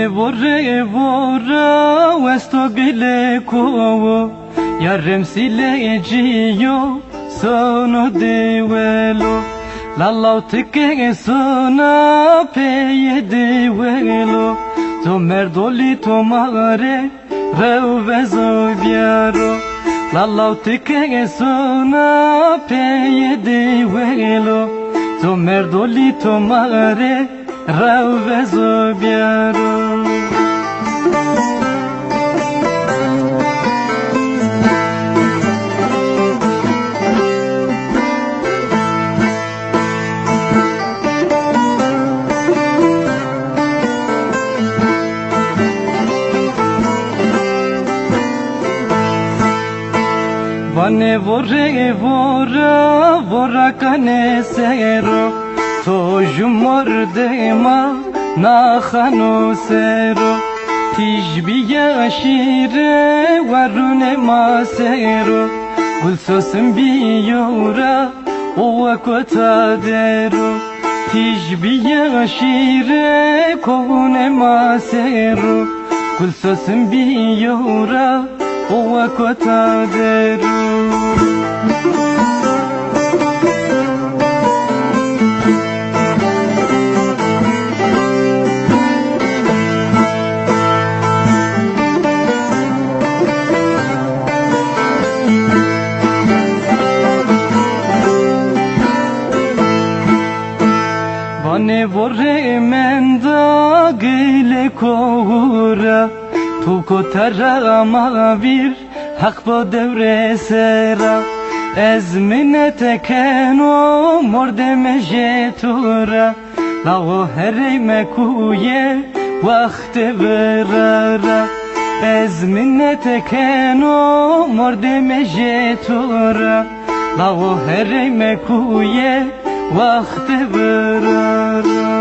Vane vorre vorra westo gile kovo yarem sile ejio sono de welo lallau tike sona peye de welo to merdoli to mare reuvezo biaro lallau tike sona peye de welo to merdoli to mare reuvezo biaro. Vane vorre vorra vorra cane sero to jumor de ma na khano sero tijbiya shire warune ma sero gulsosim biyora o kota dero tijbiya shire kovune ma sero gulsosim biyora o kota dero. Vane vorre menda gile kohura tu kotara mavir hak bo devre sera ez minete keno morde mejetura lao heri mekuye vakt verara ez minete keno morde mejetura lao heri mekuye vakt verara.